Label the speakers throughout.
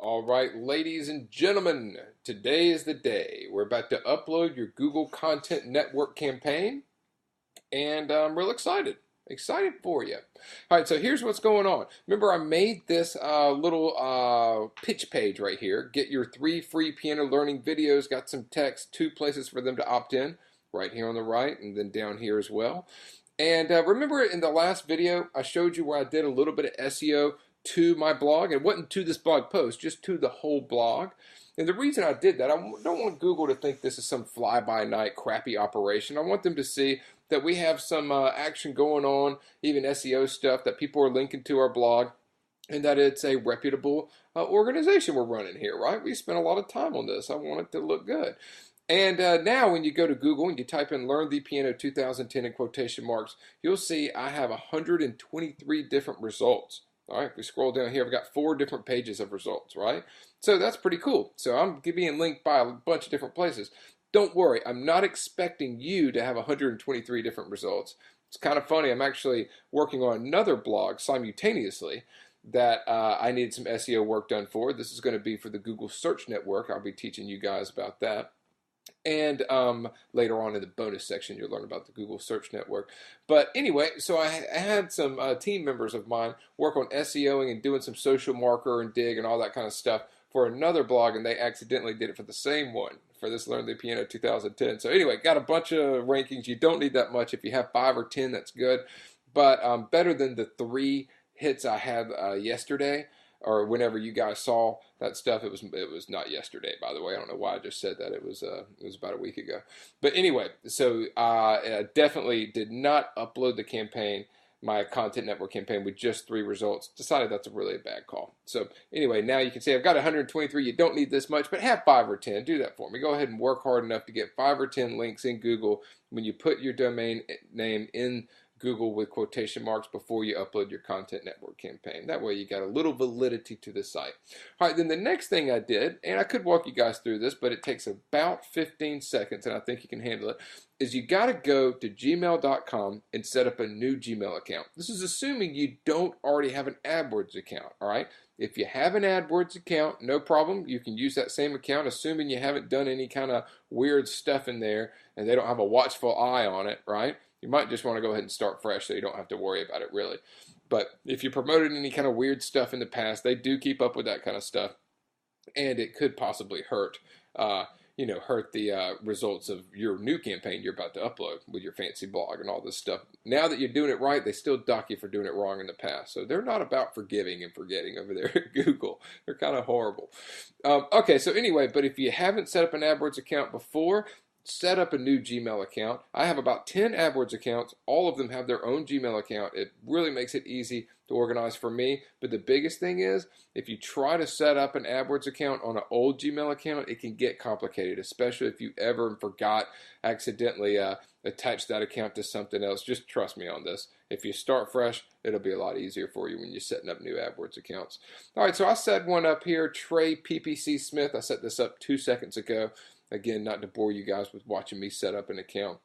Speaker 1: All right, ladies and gentlemen, today is the day. We're about to upload your Google Content Network campaign, and I'm real excited. Excited for you. All right, so here's what's going on. Remember, I made this little pitch page right here. Get your 3 free piano learning videos. Got some text, 2 places for them to opt in, right here on the right, and then down here as well. And remember in the last video, I showed you where I did a little bit of SEO to my blog. It wasn't to this blog post, just to the whole blog. And the reason I did that, I don't want Google to think this is some fly-by-night crappy operation. I want them to see that we have some action going on, even SEO stuff, that people are linking to our blog, and that it's a reputable organization we're running here, right? We spent a lot of time on this. I want it to look good. And now when you go to Google and you type in Learn the Piano 2010 in quotation marks, you'll see I have 123 different results. All right, if we scroll down here, I've got 4 different pages of results, right? So that's pretty cool. So I'm being linked by a bunch of different places. Don't worry, I'm not expecting you to have 123 different results. It's kind of funny, I'm actually working on another blog simultaneously that I need some SEO work done for. This is going to be for the Google Search Network. I'll be teaching you guys about that. And later on in the bonus section, you'll learn about the Google Search Network. But anyway, so I had some team members of mine work on SEOing and doing some social marker and dig and all that kind of stuff for another blog, and they accidentally did it for the same one, for this Learn the Piano 2010. So anyway, got a bunch of rankings. You don't need that much. If you have 5 or 10, that's good. But better than the 3 hits I had yesterday, or whenever you guys saw that stuff. It was not yesterday, by the way. I don't know why I just said that. It was about a week ago. But anyway, so I definitely did not upload the campaign, my content network campaign, with just 3 results. Decided that's a really bad call. So anyway, now you can see I've got 123. You don't need this much, but have 5 or 10. Do that for me. Go ahead and work hard enough to get 5 or 10 links in Google when you put your domain name in Google with quotation marks before you upload your content network campaign. That way you got a little validity to the site. All right, then the next thing I did, and I could walk you guys through this, but it takes about 15 seconds, and I think you can handle it, is you got to go to gmail.com and set up a new Gmail account. This is assuming you don't already have an AdWords account, all right? If you have an AdWords account, no problem. You can use that same account, assuming you haven't done any kind of weird stuff in there and they don't have a watchful eye on it, right? You might just want to go ahead and start fresh so you don't have to worry about it, really. But if you promoted any kind of weird stuff in the past, they do keep up with that kind of stuff, and it could possibly hurt the results of your new campaign you're about to upload with your fancy blog and all this stuff. Now that you're doing it right, they still dock you for doing it wrong in the past. So they're not about forgiving and forgetting over there at Google. They're kind of horrible. Okay, so anyway, but if you haven't set up an AdWords account before, set up a new Gmail account. I have about 10 AdWords accounts. All of them have their own Gmail account. It really makes it easy to organize for me. But the biggest thing is, if you try to set up an AdWords account on an old Gmail account, it can get complicated, especially if you ever forgot, accidentally attach that account to something else. Just trust me on this. If you start fresh, it'll be a lot easier for you when you're setting up new AdWords accounts. All right, so I set one up here, Trey PPC Smith. I set this up 2 seconds ago. Again, not to bore you guys with watching me set up an account.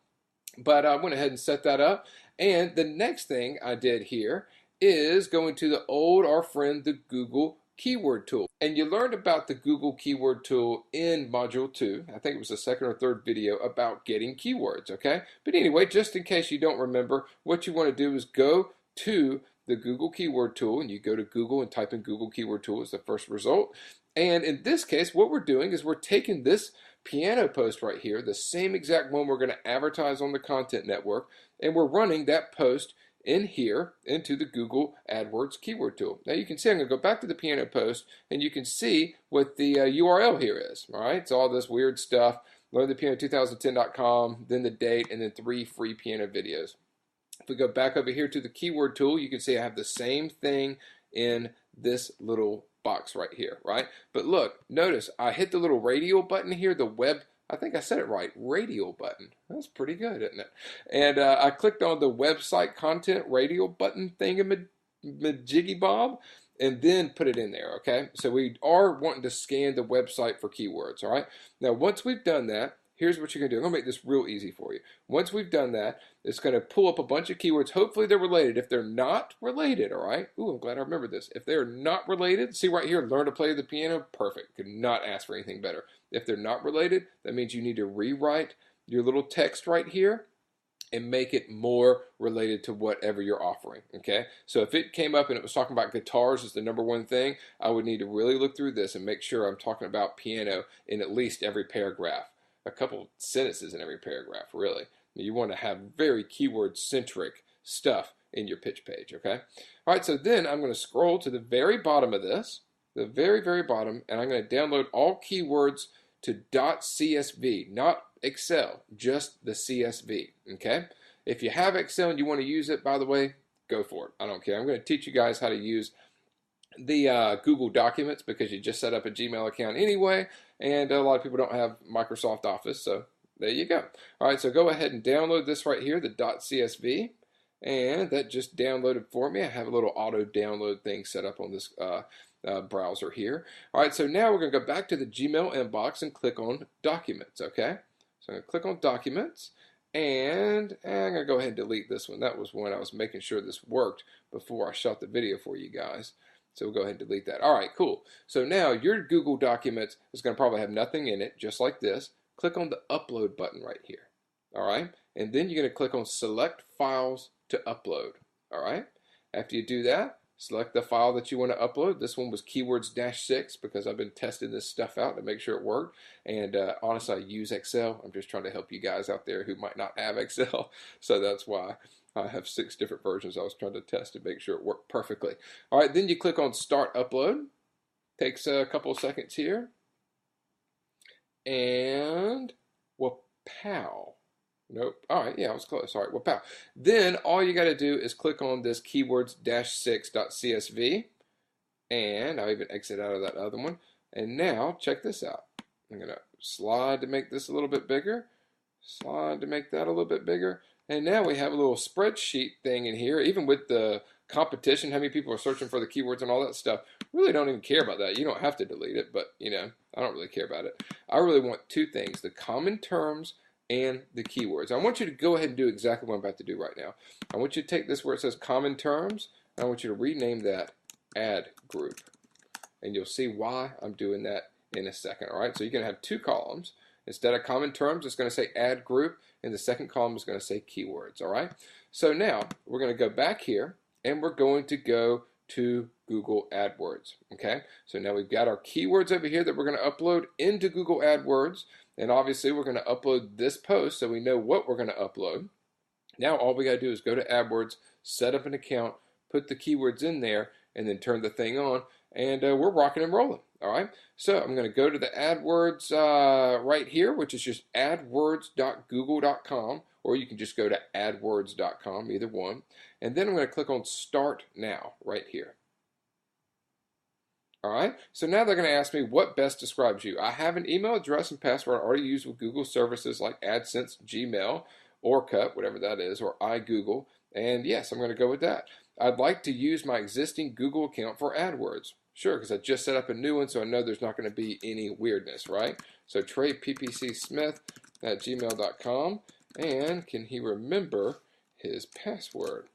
Speaker 1: But I went ahead and set that up. And the next thing I did here is going to our friend, the Google Keyword Tool. And you learned about the Google Keyword Tool in Module 2. I think it was the 2nd or 3rd video about getting keywords, okay? But anyway, just in case you don't remember, what you want to do is go to the Google Keyword Tool, and you go to Google and type in Google Keyword Tool as the first result. And in this case, what we're doing is we're taking this piano post right here, the same exact one we're going to advertise on the content network, and we're running that post in here into the Google AdWords keyword tool. Now you can see I'm going to go back to the piano post, and you can see what the URL here is. All right, it's all this weird stuff. LearnThePiano2010.com, then the date, and then 3 free piano videos. If we go back over here to the keyword tool, you can see I have the same thing in this little box right here, right? But look, notice I hit the little radial button here, the web, I think I said it right, radial button. That's pretty good, isn't it? And I clicked on the website content radial button thingamajiggy bob, and then put it in there, okay? So we are wanting to scan the website for keywords, all right? Now, once we've done that, here's what you're going to do. I'm going to make this real easy for you. Once we've done that, it's going to pull up a bunch of keywords. Hopefully they're related. If they're not related, all right? Ooh, I'm glad I remembered this. If they're not related, see right here, learn to play the piano. Perfect. Could not ask for anything better. If they're not related, that means you need to rewrite your little text right here and make it more related to whatever you're offering, okay? So if it came up and it was talking about guitars as the #1 thing, I would need to really look through this and make sure I'm talking about piano in at least every paragraph. A couple sentences in every paragraph, really. You want to have very keyword-centric stuff in your pitch page, okay? All right, so then I'm going to scroll to the very bottom of this, the very, very bottom, and I'm going to download all keywords to .csv, not Excel, just the CSV, okay? If you have Excel and you want to use it, by the way, go for it. I don't care. I'm going to teach you guys how to use the Google Documents because you just set up a Gmail account anyway, and a lot of people don't have Microsoft Office, so there you go. All right, so go ahead and download this right here, the .csv, and that just downloaded for me. I have a little auto download thing set up on this browser here. All right, so now we're going to go back to the Gmail inbox and click on Documents, okay? So I'm going to click on Documents, and I'm going to go ahead and delete this one. That was one I was making sure this worked before I shot the video for you guys. So we'll go ahead and delete that. All right, cool. So now your Google Documents is going to probably have nothing in it, just like this. Click on the Upload button right here, all right? And then you're going to click on Select Files to Upload, all right? After you do that, select the file that you want to upload. This one was keywords-6 because I've been testing this stuff out to make sure it worked. And honestly, I use Excel. I'm just trying to help you guys out there who might not have Excel. So that's why I have 6 different versions I was trying to test to make sure it worked perfectly. All right, then you click on Start Upload. Takes a couple of seconds here. And, well, pow. Nope. All right, yeah, I was close. All right, well, pow. Then all you got to do is click on this keywords-6.csv, and I'll even exit out of that other one. And now, check this out. I'm going to slide to make this a little bit bigger, slide to make that a little bit bigger, and now we have a little spreadsheet thing in here, even with the competition, how many people are searching for the keywords and all that stuff. Really don't even care about that. You don't have to delete it, but, you know, I don't really care about it. I really want 2 things, the common terms and the keywords. I want you to go ahead and do exactly what I'm about to do right now. I want you to take this where it says common terms, and I want you to rename that ad group. And you'll see why I'm doing that in a second. All right, so you're going to have 2 columns. Instead of common terms, it's going to say ad group, and the second column is going to say keywords. All right, so now we're going to go back here, and we're going to go to Google AdWords. Okay, so now we've got our keywords over here that we're going to upload into Google AdWords. And obviously we're going to upload this post so we know what we're going to upload. Now all we got to do is go to AdWords, set up an account, put the keywords in there, and then turn the thing on, and we're rocking and rolling. All right, so I'm going to go to the AdWords right here, which is just adwords.google.com, or you can just go to adwords.com, either one. And then I'm going to click on Start Now right here. All right, so now they're going to ask me what best describes you. I have an email address and password I already use with Google services like AdSense, Gmail, Orkut, whatever that is, or iGoogle. And yes, I'm going to go with that. I'd like to use my existing Google account for AdWords. Sure, because I just set up a new one, so I know there's not going to be any weirdness, right? So TreyPPCSmith@gmail.com. And can he remember his password?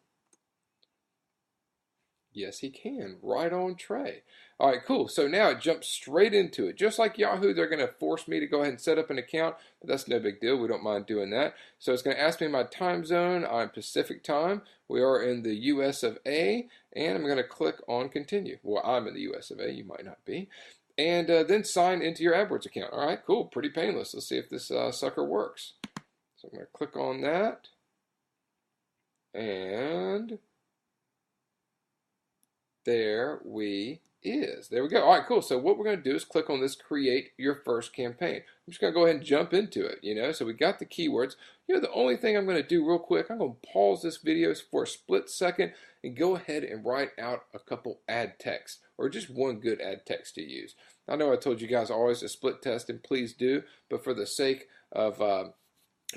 Speaker 1: Yes, he can. Right on, Trey. All right, cool. So now it jumps straight into it. Just like Yahoo, they're going to force me to go ahead and set up an account, but that's no big deal. We don't mind doing that. So it's going to ask me my time zone. I'm Pacific time. We are in the US of A, and I'm going to click on continue. Well, I'm in the US of A. You might not be. And then sign into your AdWords account. All right, cool. Pretty painless. Let's see if this sucker works. So I'm going to click on that. And there we go. All right, cool. So what we're going to do is click on this create your first campaign. I'm just going to go ahead and jump into it, so we got the keywords. The only thing I'm going to do real quick, I'm going to pause this video for a split second and go ahead and write out a couple ad text, or just one good ad text to use. I know I told you guys always to split test, and please do, but for the sake of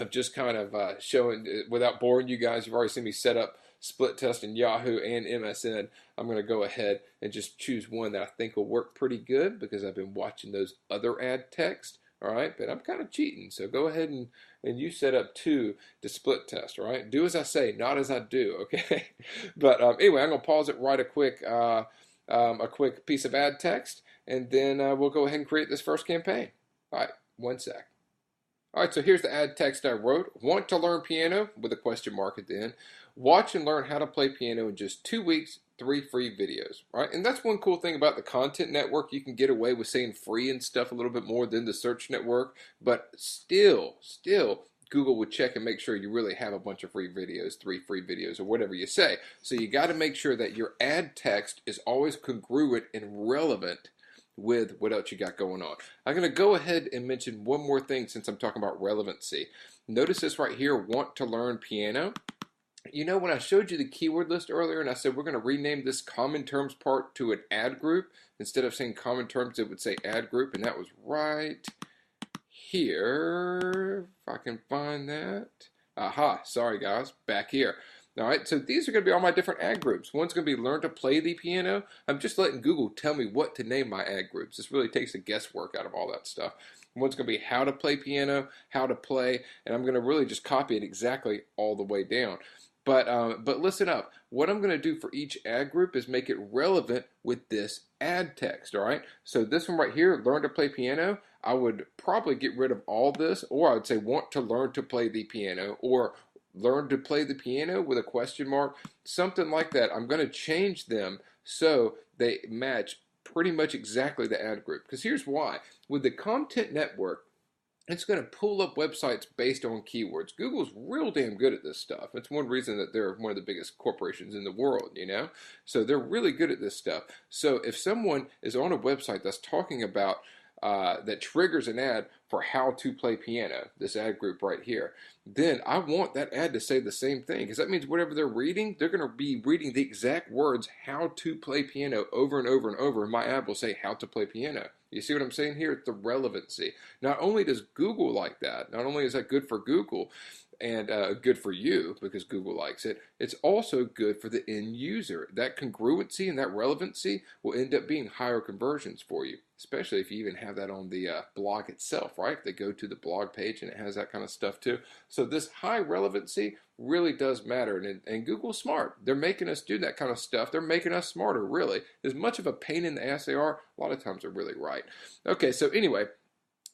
Speaker 1: just kind of showing, without boring you guys, you've already seen me set up split test in Yahoo and MSN. I'm going to go ahead and just choose one that I think will work pretty good because I've been watching those other ad text all right? But I'm kind of cheating, so go ahead and you set up 2 to split test, all right? Do as I say, not as I do, okay? But anyway, I'm gonna pause it, write a quick piece of ad text, and then we'll go ahead and create this first campaign. All right, 1 sec. All right, so here's the ad text I wrote. Want to learn piano with a question mark at the end. Watch and learn how to play piano in just 2 weeks, 3 free videos. All right, and that's one cool thing about the content network. You can get away with saying free and stuff a little bit more than the search network, but still, Google would check and make sure you really have a bunch of free videos, 3 free videos, or whatever you say. So you got to make sure that your ad text is always congruent and relevant with what else you got going on. I'm going to go ahead and mention one more thing since I'm talking about relevancy. Notice this right here, want to learn piano. You know, when I showed you the keyword list earlier and I said we're going to rename this common terms part to an ad group, instead of saying common terms, it would say ad group, and that was right here. If I can find that. Aha, sorry guys, back here. All right, so these are going to be all my different ad groups. One's going to be learn to play the piano. I'm just letting Google tell me what to name my ad groups. This really takes the guesswork out of all that stuff. One's going to be how to play piano, how to play, and I'm going to really just copy it exactly all the way down. But listen up. What I'm going to do for each ad group is make it relevant with this ad text, all right? So this one right here, learn to play piano, I would probably get rid of all this, or I would say want to learn to play the piano, or learn to play the piano with a question mark, something like that. I'm going to change them so they match pretty much exactly the ad group. Because here's why. With the content network, it's going to pull up websites based on keywords. Google's real damn good at this stuff. It's one reason that they're one of the biggest corporations in the world, you know? So they're really good at this stuff. So if someone is on a website that's talking about that triggers an ad for how to play piano, this ad group right here, then I want that ad to say the same thing, because that means whatever they're reading, they're going to be reading the exact words how to play piano over and over and over, and my ad will say how to play piano. You see what I'm saying here? It's the relevancy. Not only does Google like that, not only is that good for Google and good for you because Google likes it, it's also good for the end user. That congruency and that relevancy will end up being higher conversions for you, especially if you even have that on the blog itself, right? If they go to the blog page and it has that kind of stuff too. So this high relevancy really does matter, and Google's smart. They're making us do that kind of stuff. They're making us smarter, really. As much of a pain in the ass they are, a lot of times they're really right. Okay, so anyway,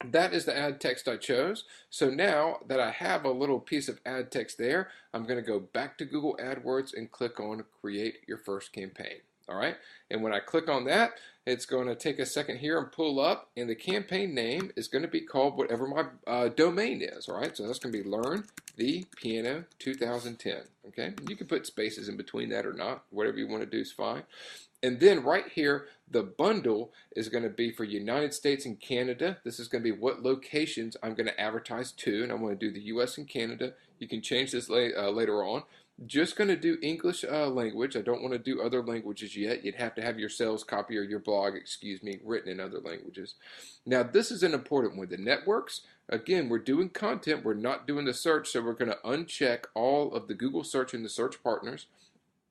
Speaker 1: that is the ad text I chose. So now that I have a little piece of ad text there, I'm going to go back to Google AdWords and click on Create Your First Campaign. All right, and when I click on that, it's going to take a second here and pull up, and the campaign name is going to be called whatever my domain is. All right, so that's going to be Learn the Piano 2010. Okay, you can put spaces in between that or not, whatever you want to do is fine. And then right here, the bundle is going to be for United States and Canada. This is going to be what locations I'm going to advertise to, and I'm going to do the U.S. and Canada. You can change this later on. Just going to do English language. I don't want to do other languages yet. You'd have to have your sales copy or your blog, excuse me, written in other languages. Now, this is an important one. The networks, again, we're doing content. We're not doing the search, so we're going to uncheck all of the Google search and the search partners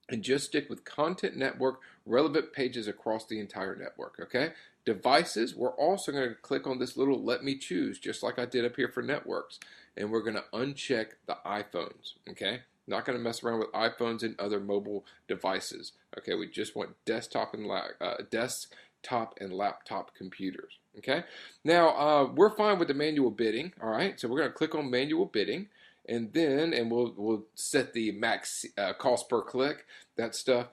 Speaker 1: and just stick with content network, relevant pages across the entire network, okay? Devices, we're also going to click on this little let me choose, just like I did up here for networks, and we're going to uncheck the iPhones, okay? Not going to mess around with iPhones and other mobile devices, okay? We just want desktop and laptop computers, okay? Now, we're fine with the manual bidding, all right? So we're going to click on manual bidding, and we'll set the max cost per click, that stuff,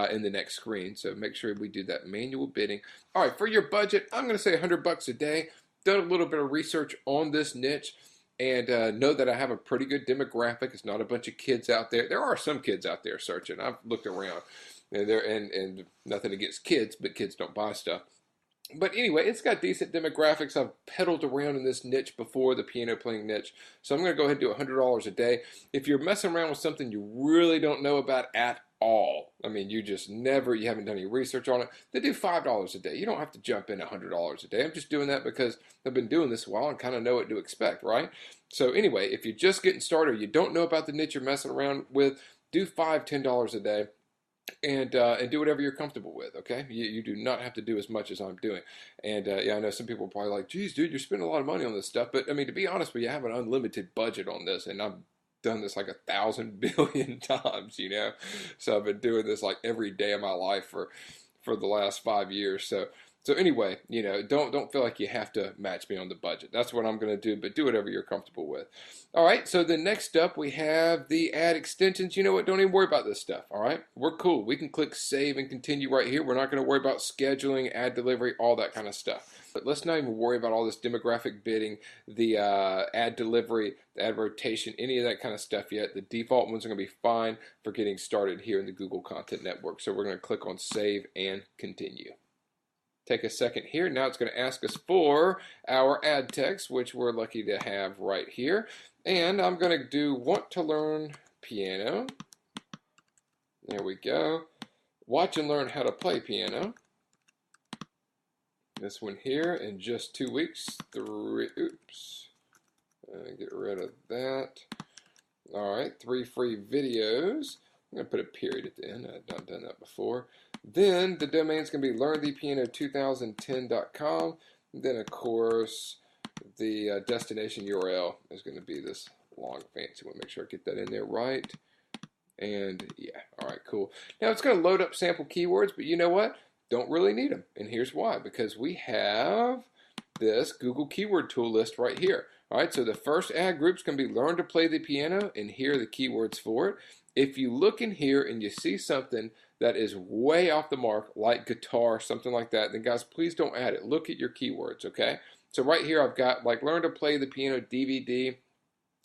Speaker 1: in the next screen. So make sure we do that manual bidding. All right, for your budget, I'm going to say $100 a day. Done a little bit of research on this niche, and know that I have a pretty good demographic. It's not a bunch of kids out there. There are some kids out there searching. I've looked around, and nothing against kids, but kids don't buy stuff. But anyway, it's got decent demographics. I've peddled around in this niche before, the piano playing niche. So I'm going to go ahead and do $100 a day. If you're messing around with something you really don't know about at all, I mean, you haven't done any research on it, then do $5 a day. You don't have to jump in $100 a day. I'm just doing that because I've been doing this a while and kind of know what to expect, right? So anyway, if you're just getting started or you don't know about the niche you're messing around with, do $5, $10 a day. and do whatever you're comfortable with. Okay, you do not have to do as much as I'm doing. And yeah, I know some people are probably like, "Geez, dude, you're spending a lot of money on this stuff." But I mean, to be honest with you, I have an unlimited budget on this, and I've done this like 1,000 billion times. So I've been doing this like every day of my life for the last 5 years. So anyway, don't feel like you have to match me on the budget. That's what I'm going to do, but do whatever you're comfortable with. All right, so the next up we have the ad extensions. You know what? Don't even worry about this stuff, all right? We're cool. We can click save and continue right here. We're not going to worry about scheduling, ad delivery, all that kind of stuff. But let's not even worry about all this demographic bidding, the ad delivery, the ad rotation, any of that kind of stuff yet. The default ones are going to be fine for getting started here in the Google Content Network. So we're going to click on save and continue. Take a second here. Now it's going to ask us for our ad text, which we're lucky to have right here. And I'm going to do want to learn piano. There we go. Watch and learn how to play piano. This one here in just 2 weeks. Oops. Get rid of that. All right, 3 free videos. I'm going to put a period at the end. I've not done that before. Then the domain is going to be learnthepiano2010.com. Then, of course, the destination URL is going to be this long fancy one. Make sure I get that in there right. And yeah, all right, cool. Now it's going to load up sample keywords, but you know what? Don't really need them. And here's why. Because we have this Google keyword tool list right here. All right, so the first ad group is going to be learn to play the piano, and here are the keywords for it. If you look in here and you see something that is way off the mark, like guitar, something like that, then guys, please don't add it. Look at your keywords, okay? So right here I've got like learn to play the piano DVD.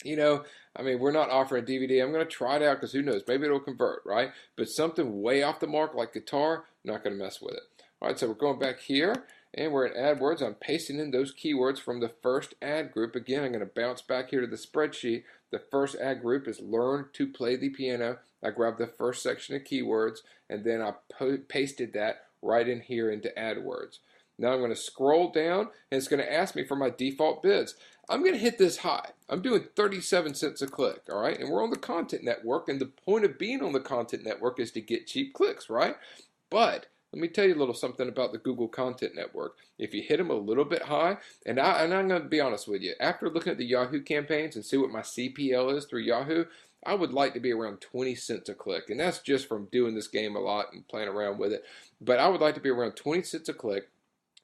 Speaker 1: I mean, we're not offering a DVD. I'm going to try it out because who knows? Maybe it'll convert, right? But something way off the mark like guitar, not going to mess with it. All right, so we're going back here. And we're in AdWords. I'm pasting in those keywords from the first ad group. Again, I'm going to bounce back here to the spreadsheet. The first ad group is learn to play the piano. I grabbed the first section of keywords, and then I pasted that right in here into AdWords. Now I'm going to scroll down, and it's going to ask me for my default bids. I'm going to hit this high. I'm doing 37 cents a click, all right? And we're on the Content Network, and the point of being on the Content Network is to get cheap clicks, right? But let me tell you a little something about the Google Content Network. If you hit them a little bit high, and I'm going to be honest with you, after looking at the Yahoo campaigns and see what my CPL is through Yahoo, I would like to be around 20 cents a click. And that's just from doing this game a lot and playing around with it. But I would like to be around 20 cents a click.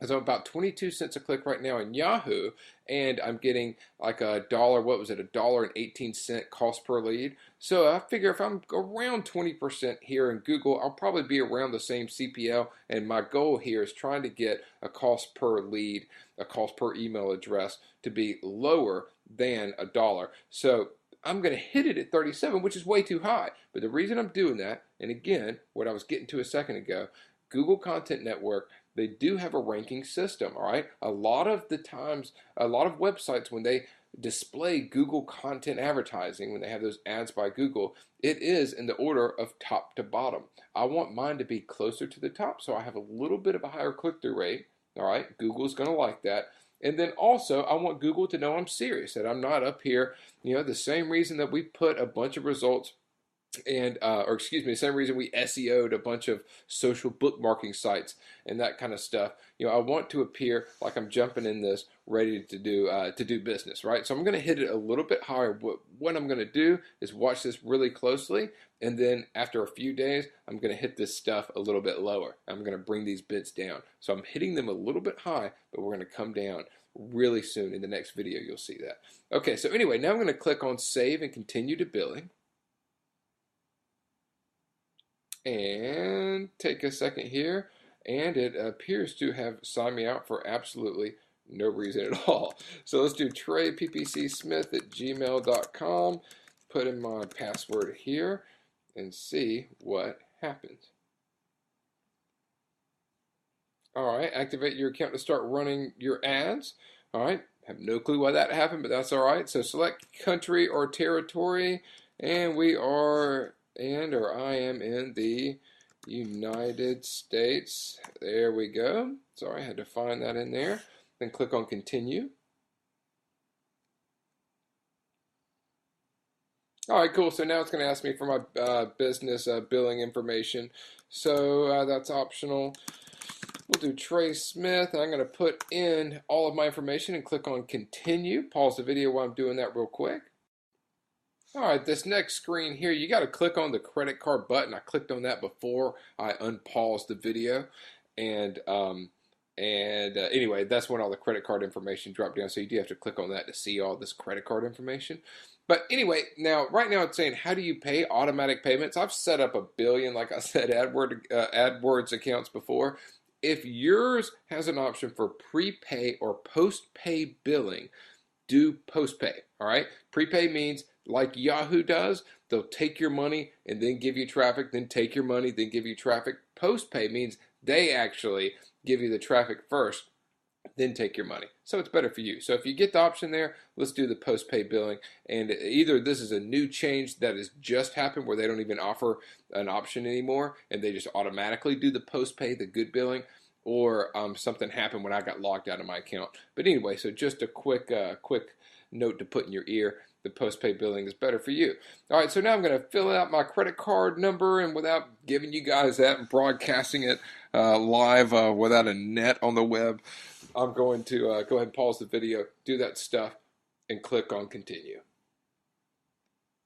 Speaker 1: So I'm about 22 cents a click right now in Yahoo, and I'm getting like $1.18 cost per lead. So I figure if I'm around 20% here in Google, I'll probably be around the same CPL, and my goal here is trying to get a cost per lead, a cost per email address to be lower than $1. So I'm going to hit it at 37, which is way too high. But the reason I'm doing that, and again, what I was getting to a second ago, Google Content Network, they do have a ranking system, all right? A lot of the times, a lot of websites, when they display Google content advertising, when they have those ads by Google, it is in the order of top to bottom. I want mine to be closer to the top, so I have a little bit of a higher click-through rate, all right? Google's going to like that. And then also, I want Google to know I'm serious, that I'm not up here, the same reason that we put a bunch of results and the same reason we SEO'd a bunch of social bookmarking sites and that kind of stuff. I want to appear like I'm jumping in this, ready to do business, right? So I'm going to hit it a little bit higher. What I'm going to do is watch this really closely, and then after a few days, I'm going to hit this stuff a little bit lower. I'm going to bring these bids down. So I'm hitting them a little bit high, but we're going to come down really soon. In the next video, you'll see that. Okay, so anyway, now I'm going to click on Save and Continue to Billing. And take a second here, and it appears to have signed me out for absolutely no reason at all. So let's do TreyPPCSmith@gmail.com, put in my password here, and see what happens. All right, activate your account to start running your ads. All right, have no clue why that happened, but that's all right. So select country or territory, and I am in the United States. There we go. Sorry, I had to find that in there. Then click on Continue. All right, cool. So now it's going to ask me for my business billing information. So that's optional. We'll do Trey Smith, and I'm going to put in all of my information and click on continue. Pause the video while I'm doing that real quick. All right, this next screen here, you got to click on the credit card button. I clicked on that before I unpaused the video, and anyway, that's when all the credit card information dropped down. So you do have to click on that to see all this credit card information. But anyway, right now it's saying, how do you pay automatic payments? I've set up a billion, like I said, AdWords accounts before. If yours has an option for prepay or post-pay billing, do post-pay, all right? Prepay means, like Yahoo does, they'll take your money and then give you traffic, then take your money, then give you traffic. Post-pay means they actually give you the traffic first, then take your money. So it's better for you. So if you get the option there, let's do the post-pay billing. And either this is a new change that has just happened where they don't even offer an option anymore and they just automatically do the post-pay, the good billing, or something happened when I got logged out of my account. But anyway, so just a quick note to put in your ear. The post-pay billing is better for you. All right, so now I'm going to fill out my credit card number, and without giving you guys that and broadcasting it live without a net on the web, I'm going to go ahead and pause the video, do that stuff, and click on continue.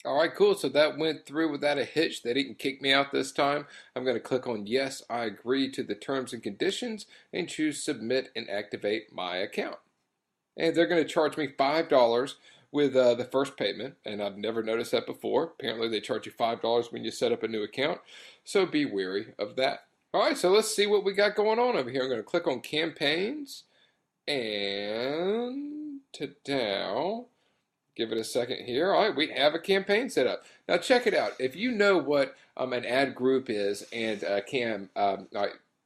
Speaker 1: All right, cool. So that went through without a hitch. They didn't kick me out this time. I'm going to click on yes, I agree to the terms and conditions, and choose submit and activate my account. And they're going to charge me $5 with the first payment, and I've never noticed that before. Apparently they charge you $5 when you set up a new account, so be wary of that. All right, so let's see what we got going on over here. I'm going to click on campaigns, and now give it a second here. All right, we have a campaign set up. Now check it out. If you know what an ad group is and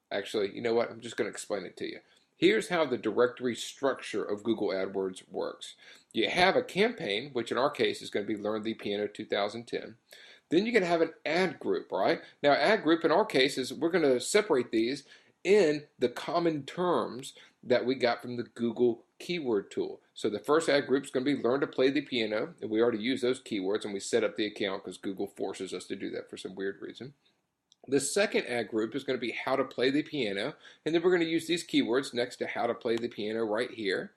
Speaker 1: actually, you know what? I'm just going to explain it to you. Here's how the directory structure of Google AdWords works. You have a campaign, which in our case is going to be Learn the Piano 2010. Then you're going to have an ad group, right? Now, ad group in our case is we're going to separate these in the common terms that we got from the Google keyword tool. So the first ad group is going to be Learn to Play the Piano, and we already use those keywords, and we set up the account because Google forces us to do that for some weird reason. The second ad group is going to be How to Play the Piano, and then we're going to use these keywords next to How to Play the Piano right here.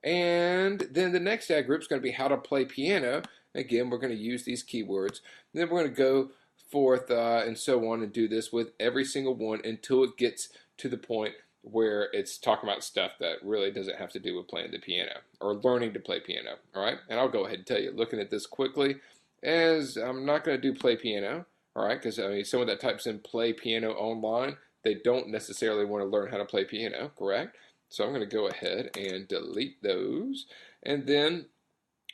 Speaker 1: And then the next ad group is going to be How to Play Piano. Again, we're going to use these keywords. And then we're going to go forth and so on and do this with every single one until it gets to the point where it's talking about stuff that really doesn't have to do with playing the piano or learning to play piano. All right, and I'll go ahead and tell you, looking at this quickly, as I'm not going to do play piano. All right, because I mean, someone that types in play piano online, they don't necessarily want to learn how to play piano, correct? So I'm going to go ahead and delete those. And then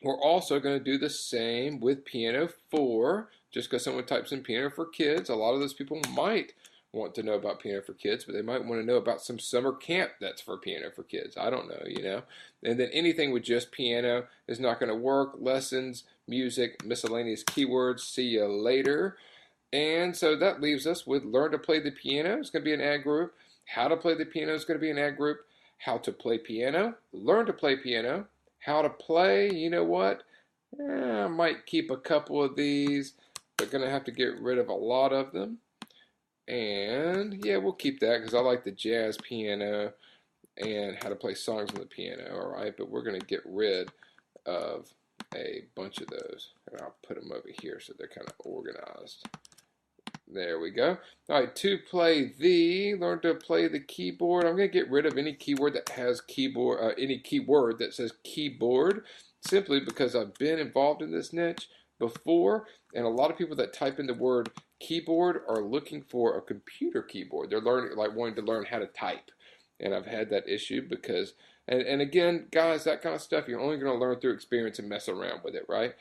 Speaker 1: we're also going to do the same with Piano 4, just because someone types in Piano for Kids. A lot of those people might want to know about Piano for Kids, but they might want to know about some summer camp that's for Piano for Kids. I don't know, you know. And then anything with just piano is not going to work. Lessons, music, miscellaneous keywords. See you later. And so that leaves us with Learn to Play the Piano. It's going to be an ad group. How to Play the Piano is going to be an ad group. How to Play Piano. Learn to Play Piano. How to Play, you know what? I might keep a couple of these, but going to have to get rid of a lot of them. And yeah, we'll keep that because I like the jazz piano and how to play songs on the piano. All right, but we're going to get rid of a bunch of those. And I'll put them over here so they're kind of organized. There we go. All right, to play learn to play the keyboard. I'm going to get rid of any keyword that has keyboard, any keyword that says keyboard, simply because I've been involved in this niche before, and a lot of people that type in the word keyboard are looking for a computer keyboard. They're wanting to learn how to type, and I've had that issue because, and again, guys, that kind of stuff you're only going to learn through experience and mess around with it, right?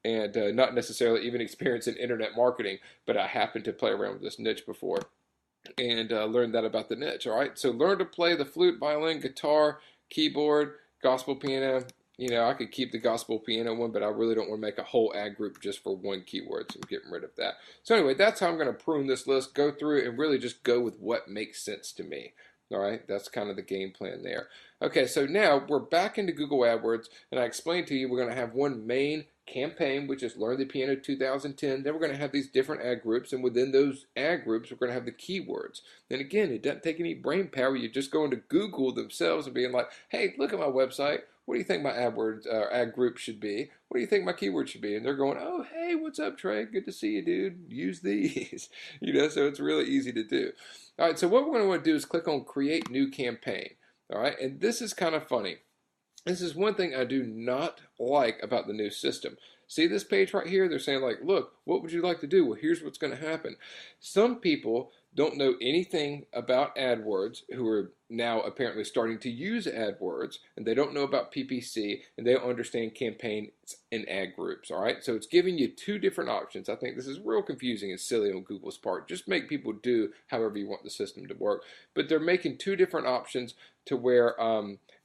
Speaker 1: And not necessarily even experience in internet marketing, but I happened to play around with this niche before and learned that about the niche. All right, so learn to play the flute, violin, guitar, keyboard, gospel piano. You know, I could keep the gospel piano one, but I really don't want to make a whole ad group just for one keyword, so I'm getting rid of that. So anyway, that's how I'm going to prune this list, go through it, and really just go with what makes sense to me. All right, that's kind of the game plan there. Okay, so now we're back into Google AdWords, and I explained to you we're going to have one main campaign, which is Learn the Piano 2010. Then we're going to have these different ad groups, and within those ad groups, we're going to have the keywords. And again, it doesn't take any brain power. You just go into Google themselves and being like, hey, look at my website. What do you think my AdWords ad group should be? What do you think my keyword should be? And they're going, oh, hey, what's up, Trey? Good to see you, dude. Use these. So it's really easy to do. All right, so what we're going to want to do is click on Create New Campaign. All right, and this is kind of funny. This is one thing I do not like about the new system. See this page right here? They're saying like, look, what would you like to do? Well, here's what's going to happen. Some people don't know anything about AdWords who are now apparently starting to use AdWords, and they don't know about PPC, and they don't understand campaigns and ad groups, all right? So it's giving you two different options. I think this is real confusing and silly on Google's part. Just make people do however you want the system to work. But they're making two different options to where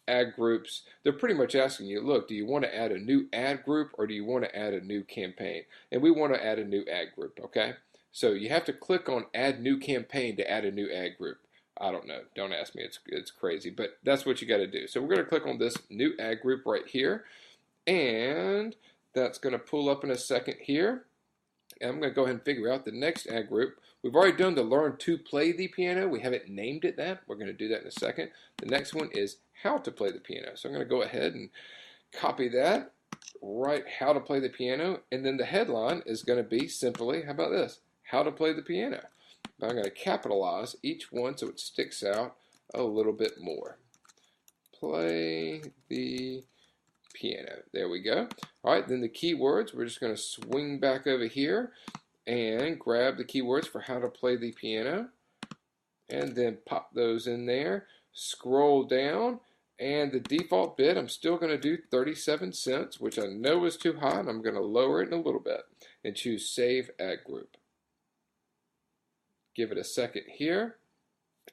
Speaker 1: ad groups, they're pretty much asking you, look, do you want to add a new ad group or do you want to add a new campaign? And we want to add a new ad group, okay? So you have to click on Add New Campaign to add a new ad group. I don't know. Don't ask me. It's crazy, but that's what you got to do. So we're going to click on this new ad group right here, and that's going to pull up in a second here. And I'm going to go ahead and figure out the next ad group. We've already done the Learn to Play the Piano. We haven't named it that. We're going to do that in a second. The next one is How to Play the Piano. So I'm going to go ahead and copy that, write How to Play the Piano, and then the headline is going to be simply, how about this? How to Play the Piano. Now I'm going to capitalize each one so it sticks out a little bit more. Play the piano. There we go. All right, then the keywords, we're just going to swing back over here and grab the keywords for how to play the piano, and then pop those in there. Scroll down, and the default bid, I'm still going to do 37 cents, which I know is too high, and I'm going to lower it in a little bit and choose Save Ad Group. Give it a second here,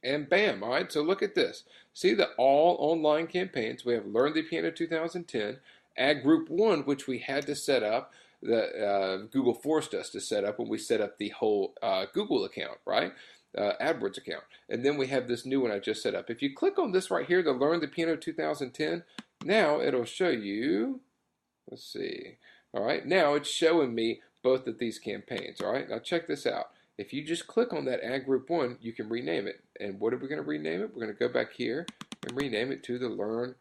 Speaker 1: and bam. All right, so look at this. See the all online campaigns. We have Learn the Piano 2010, Ad Group 1, which we had to set up, that Google forced us to set up when we set up the whole Google account, right? AdWords account. And then we have this new one I just set up. If you click on this right here, the Learn the Piano 2010, now it'll show you, let's see. All right, now it's showing me both of these campaigns. All right, now check this out. If you just click on that Ad Group 1, you can rename it. And what are we going to rename it? We're going to go back here and rename it to the Learn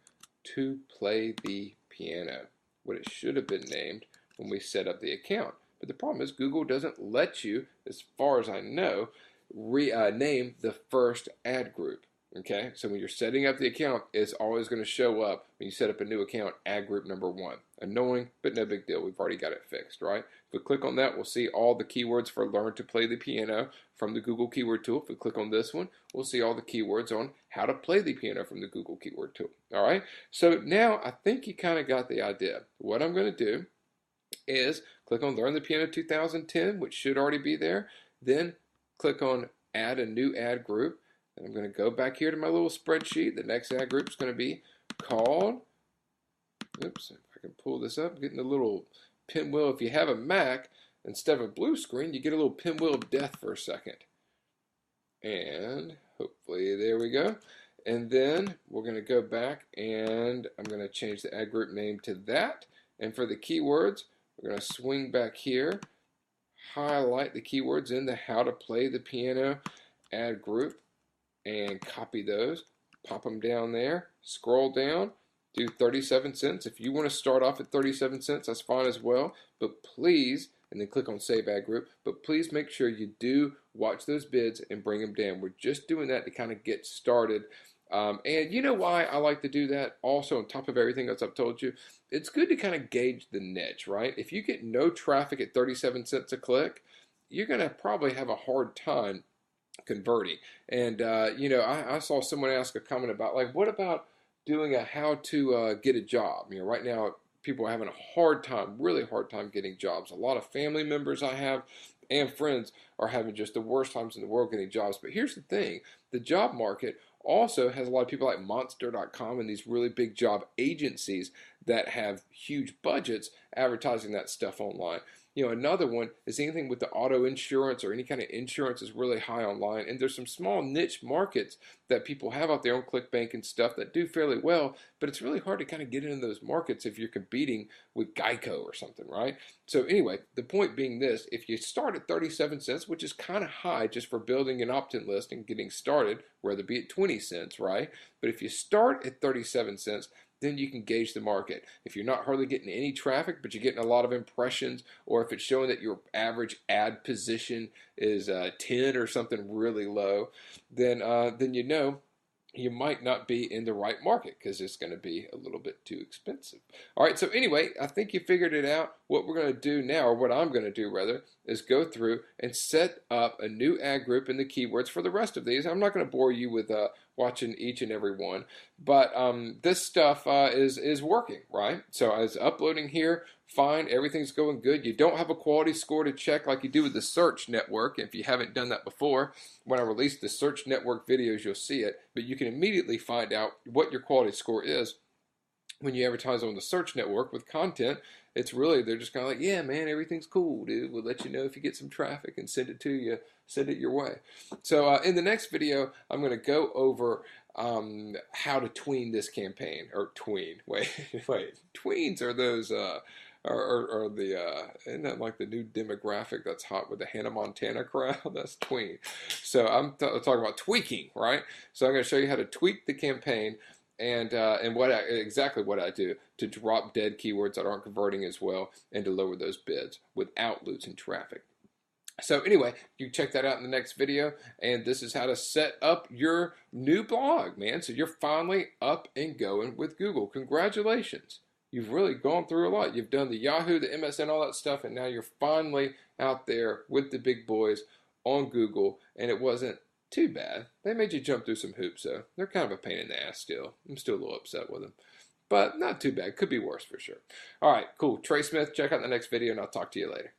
Speaker 1: to Play the Piano, what it should have been named when we set up the account. But the problem is Google doesn't let you, as far as I know, name the first ad group. Okay, so when you're setting up the account, it's always going to show up when you set up a new account, ad group number 1. Annoying, but no big deal. We've already got it fixed, right? If we click on that, we'll see all the keywords for Learn to Play the Piano from the Google Keyword Tool. If we click on this one, we'll see all the keywords on how to play the piano from the Google Keyword Tool. All right, so now I think you kind of got the idea. What I'm going to do is click on Learn the Piano 2010, which should already be there. Then click on Add a New Ad Group. And I'm going to go back here to my little spreadsheet. The next ad group is going to be called, oops, if I can pull this up, getting a little pinwheel. If you have a Mac, instead of a blue screen, you get a little pinwheel of death for a second. And hopefully, there we go. And then we're going to go back and I'm going to change the ad group name to that. And for the keywords, we're going to swing back here, highlight the keywords in the How to Play the Piano ad group, and copy those, pop them down there, scroll down, do 37 cents. If you want to start off at 37 cents, that's fine as well, but please, and then click on Save Ad Group, but please make sure you do watch those bids and bring them down. We're just doing that to kind of get started. And you know why I like to do that? Also, on top of everything else I've told you, it's good to kind of gauge the niche, right? If you get no traffic at 37 cents a click, you're going to probably have a hard time converting. And I saw someone ask a comment about, like, what about doing a how to get a job? Right now people are having a hard time, really hard time getting jobs. A lot of family members I have and friends are having just the worst times in the world getting jobs. But here's the thing, the job market also has a lot of people like Monster.com and these really big job agencies that have huge budgets advertising that stuff online. Another one is anything with the auto insurance or any kind of insurance is really high online. And there's some small niche markets that people have out there on ClickBank and stuff that do fairly well, but it's really hard to kind of get into those markets if you're competing with Geico or something, right? So anyway, the point being this, if you start at 37 cents, which is kind of high just for building an opt-in list and getting started, rather be at 20 cents, right? But if you start at 37 cents, then you can gauge the market. If you're not hardly getting any traffic, but you're getting a lot of impressions, or if it's showing that your average ad position is 10 or something really low, then you might not be in the right market because it's going to be a little bit too expensive. All right, so anyway, I think you figured it out. What we're going to do now, or what I'm going to do rather, is go through and set up a new ad group in the keywords for the rest of these. I'm not going to bore you with watching each and every one, but this stuff is working, right? So I was uploading here, fine, everything's going good. You don't have a quality score to check like you do with the search network. If you haven't done that before, when I release the search network videos, you'll see it, but you can immediately find out what your quality score is when you advertise on the search network with content. It's really, they're just kind of like, yeah, man, everything's cool, dude. We'll let you know if you get some traffic and send it to you, send it your way. So in the next video, I'm going to go over how to tween this campaign, or tween. Wait, tweens are those, are the, isn't that like the new demographic that's hot with the Hannah Montana crowd? That's tween. So I'm talking about tweaking, right? So I'm going to show you how to tweak the campaign and exactly what I do to drop dead keywords that aren't converting as well and to lower those bids without losing traffic. So anyway, you check that out in the next video, and this is how to set up your new blog, man. So you're finally up and going with Google. Congratulations. You've really gone through a lot. You've done the Yahoo, the MSN, all that stuff, and now you're finally out there with the big boys on Google, and it wasn't too bad. They made you jump through some hoops, though. They're kind of a pain in the ass still. I'm still a little upset with them. But not too bad. Could be worse for sure. All right, cool. Trey Smith, check out the next video, and I'll talk to you later.